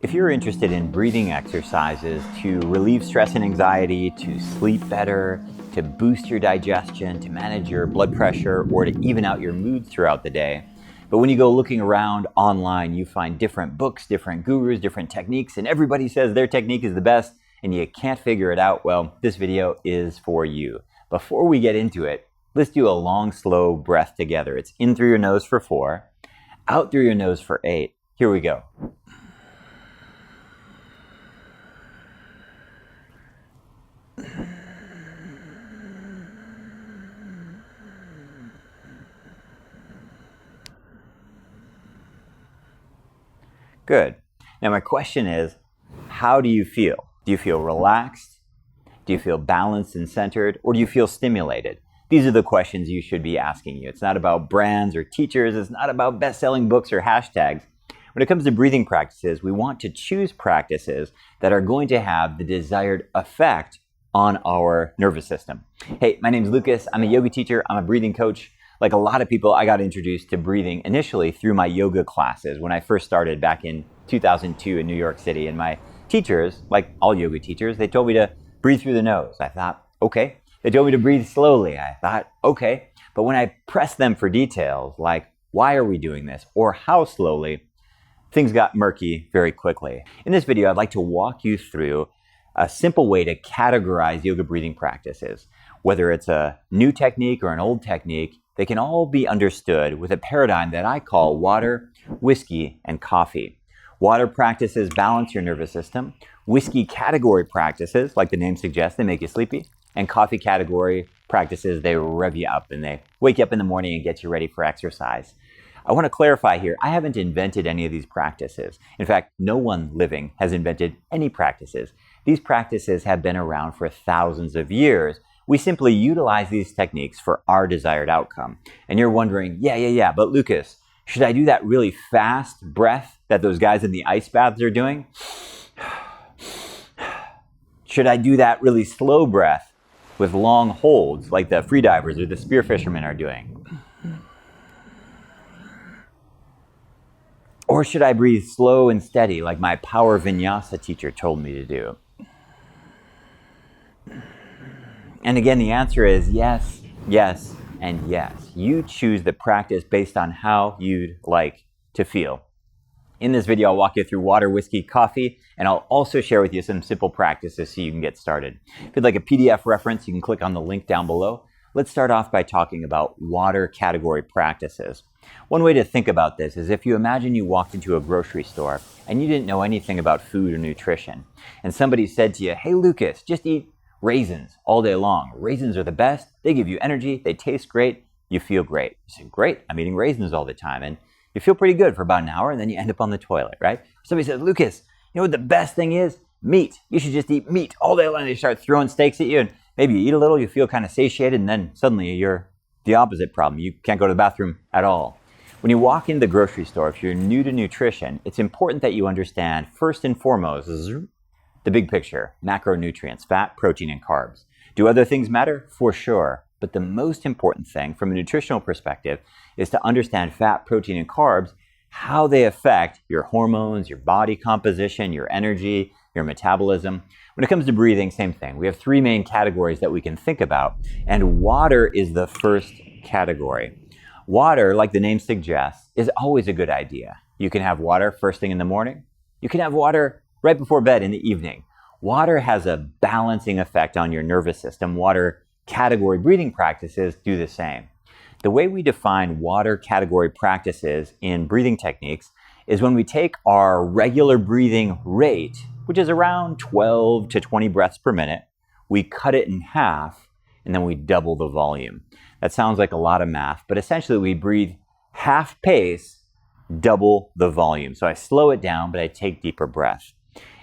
If you're interested in breathing exercises to relieve stress and anxiety, to sleep better, to boost your digestion, to manage your blood pressure, or to even out your mood throughout the day, but when you go looking around online, you find different books, different gurus, different techniques, and everybody says their technique is the best, and you can't figure it out, well, this video is for you. Before we get into it, let's do a long, slow breath together. It's in through your nose for 4, out through your nose for 8. Here we go. Good. Now my question is, how do you feel? Do you feel relaxed? Do you feel balanced and centered? Or do you feel stimulated? These are the questions you should be asking you. It's not about brands or teachers. It's not about best-selling books or hashtags. When it comes to breathing practices, we want to choose practices that are going to have the desired effect on our nervous system. Hey, my name's Lucas. I'm a yoga teacher. I'm a breathing coach. Like a lot of people, I got introduced to breathing initially through my yoga classes when I first started back in 2002 in New York City. And my teachers, like all yoga teachers, they told me to breathe through the nose. I thought, okay. They told me to breathe slowly. I thought, okay. But when I pressed them for details, like why are we doing this or how slowly, things got murky very quickly. In this video, I'd like to walk you through a simple way to categorize yoga breathing practices. Whether it's a new technique or an old technique, they can all be understood with a paradigm that I call water, whiskey, and coffee. Water practices balance your nervous system. Whiskey category practices, like the name suggests, they make you sleepy. And coffee category practices, they rev you up and they wake you up in the morning and get you ready for exercise. I want to clarify here, I haven't invented any of these practices. In fact, no one living has invented any practices. These practices have been around for thousands of years. We simply utilize these techniques for our desired outcome. And you're wondering, yeah, but Lucas, should I do that really fast breath that those guys in the ice baths are doing? Should I do that really slow breath with long holds like the freedivers or the spear fishermen are doing? Or should I breathe slow and steady like my power vinyasa teacher told me to do? And again, the answer is yes, yes, and yes. You choose the practice based on how you'd like to feel. In this video, I'll walk you through water, whiskey, coffee, and I'll also share with you some simple practices so you can get started. If you'd like a PDF reference, you can click on the link down below. Let's start off by talking about water category practices. One way to think about this is if you imagine you walked into a grocery store and you didn't know anything about food or nutrition, and somebody said to you, hey Lucas, just eat raisins all day long. Raisins are the best. They give you energy. They taste great. You feel great. You say, great, I'm eating raisins all the time. And you feel pretty good for about an hour and then you end up on the toilet, right? Somebody says, Lucas, you know what the best thing is? Meat. You should just eat meat all day long. They start throwing steaks at you and maybe you eat a little, you feel kind of satiated, and then suddenly you're the opposite problem. You can't go to the bathroom at all. When you walk into the grocery store, if you're new to nutrition, it's important that you understand first and foremost the big picture, macronutrients, fat, protein, and carbs. Do other things matter? For sure. But the most important thing from a nutritional perspective is to understand fat, protein, and carbs, how they affect your hormones, your body composition, your energy, your metabolism. When it comes to breathing, same thing. We have 3 main categories that we can think about, and water is the first category. Water, like the name suggests, is always a good idea. You can have water first thing in the morning. You can have water right before bed in the evening. Water has a balancing effect on your nervous system. Water category breathing practices do the same. The way we define water category practices in breathing techniques is when we take our regular breathing rate, which is around 12 to 20 breaths per minute, we cut it in half, and then we double the volume. That sounds like a lot of math, but essentially we breathe half pace, double the volume. So I slow it down, but I take deeper breaths.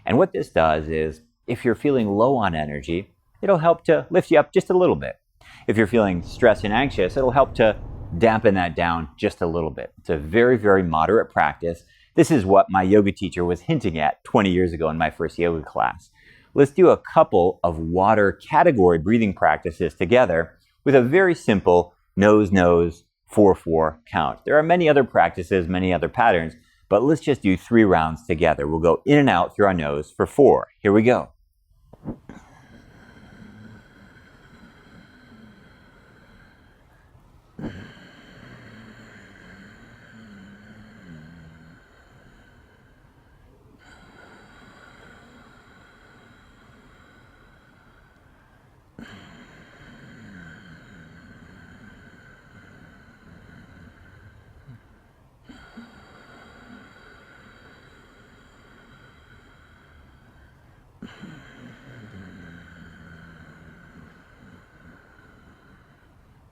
And what this does is, if you're feeling low on energy, it'll help to lift you up just a little bit. If you're feeling stressed and anxious, it'll help to dampen that down just a little bit. It's a very, very moderate practice. This is what my yoga teacher was hinting at 20 years ago in my first yoga class. Let's do a couple of water category breathing practices together with a very simple nose, 4-4 count. There are many other practices, many other patterns, but let's just do 3 rounds together. We'll go in and out through our nose for 4. Here we go.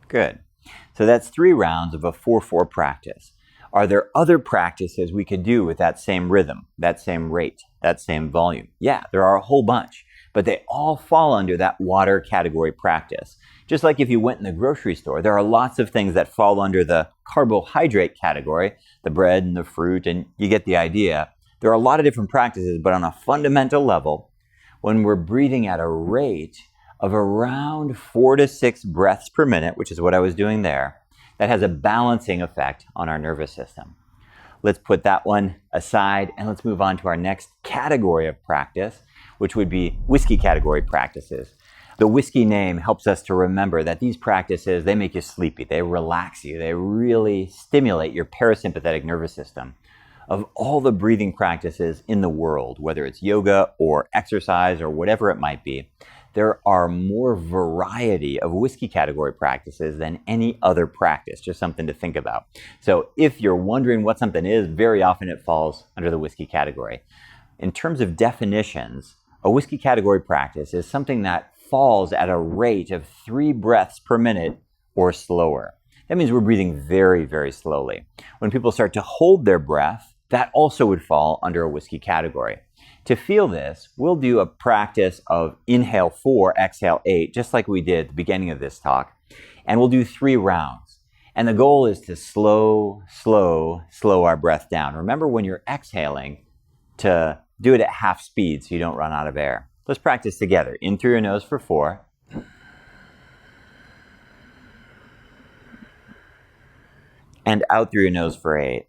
Good. So that's 3 rounds of a 4-4 practice. Are there other practices we could do with that same rhythm, that same rate, that same volume? Yeah, there are a whole bunch, but they all fall under that water category practice. Just like if you went in the grocery store, there are lots of things that fall under the carbohydrate category, the bread and the fruit, and you get the idea. There are a lot of different practices, but on a fundamental level, when we're breathing at a rate of around 4 to 6 breaths per minute, which is what I was doing there, that has a balancing effect on our nervous system. Let's put that one aside and let's move on to our next category of practice, which would be whiskey category practices. The whiskey name helps us to remember that these practices, they make you sleepy, they relax you, they really stimulate your parasympathetic nervous system. Of all the breathing practices in the world, whether it's yoga or exercise or whatever it might be, there are more variety of whiskey category practices than any other practice, just something to think about. So if you're wondering what something is, very often it falls under the whiskey category. In terms of definitions, a whiskey category practice is something that falls at a rate of 3 breaths per minute or slower. That means we're breathing very, very slowly. When people start to hold their breath, that also would fall under a whiskey category. To feel this, we'll do a practice of inhale 4, exhale 8, just like we did at the beginning of this talk. And we'll do 3 rounds. And the goal is to slow our breath down. Remember when you're exhaling to do it at half speed so you don't run out of air. Let's practice together. In through your nose for 4. And out through your nose for 8.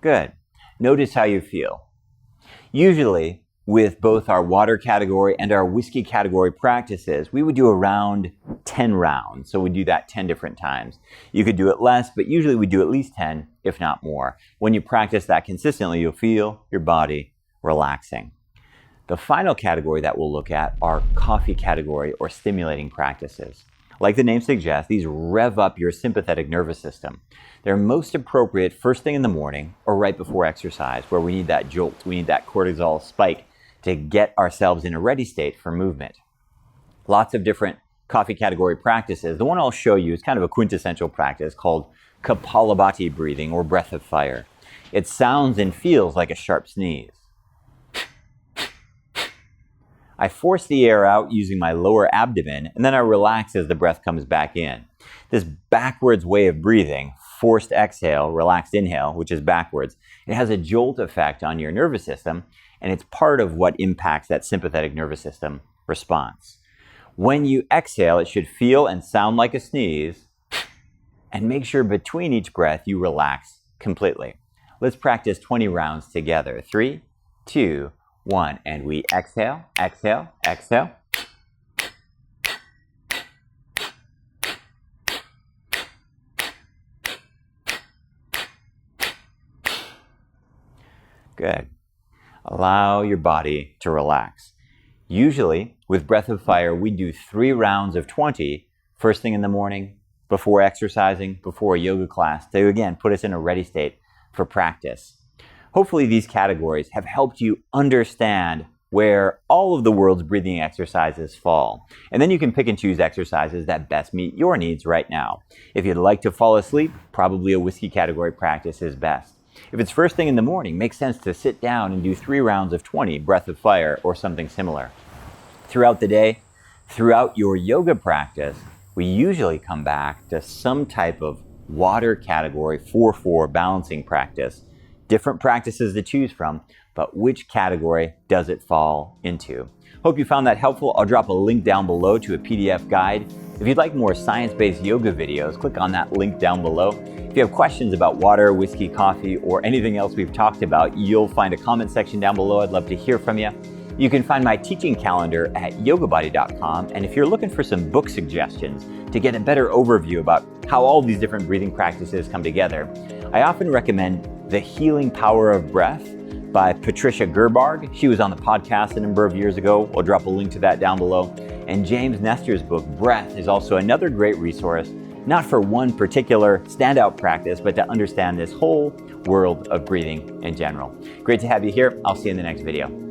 Good. Notice how you feel. Usually, with both our water category and our whiskey category practices, we would do around 10 rounds. So we do that 10 different times. You could do it less, but usually we do at least 10, if not more. When you practice that consistently, you'll feel your body relaxing. The final category that we'll look at are coffee category or stimulating practices. Like the name suggests, these rev up your sympathetic nervous system. They're most appropriate first thing in the morning or right before exercise, where we need that jolt, we need that cortisol spike to get ourselves in a ready state for movement. Lots of different coffee category practices. The one I'll show you is kind of a quintessential practice called Kapalabhati breathing or breath of fire. It sounds and feels like a sharp sneeze. I force the air out using my lower abdomen, and then I relax as the breath comes back in. This backwards way of breathing, forced exhale, relaxed inhale, which is backwards, it has a jolt effect on your nervous system, and it's part of what impacts that sympathetic nervous system response. When you exhale, it should feel and sound like a sneeze, and make sure between each breath you relax completely. Let's practice 20 rounds together. 3, 2, 1, and we exhale, exhale, exhale. Good. Allow your body to relax. Usually, with breath of fire, we do 3 rounds of 20, first thing in the morning, before exercising, before a yoga class, to again put us in a ready state for practice. Hopefully these categories have helped you understand where all of the world's breathing exercises fall. And then you can pick and choose exercises that best meet your needs right now. If you'd like to fall asleep, probably a whiskey category practice is best. If it's first thing in the morning, makes sense to sit down and do 3 rounds of 20, breath of fire, or something similar. Throughout the day, throughout your yoga practice, we usually come back to some type of water category 4-4 balancing practice. Different practices to choose from, but which category does it fall into? Hope you found that helpful. I'll drop a link down below to a PDF guide. If you'd like more science-based yoga videos, click on that link down below. If you have questions about water, whiskey, coffee, or anything else we've talked about, you'll find a comment section down below. I'd love to hear from you. You can find my teaching calendar at YOGABODY.com, and if you're looking for some book suggestions to get a better overview about how all these different breathing practices come together, I often recommend The Healing Power of Breath by Patricia Gerbarg. She was on the podcast a number of years ago. I'll drop a link to that down below. And James Nestor's book, Breath, is also another great resource, not for one particular standout practice, but to understand this whole world of breathing in general. Great to have you here. I'll see you in the next video.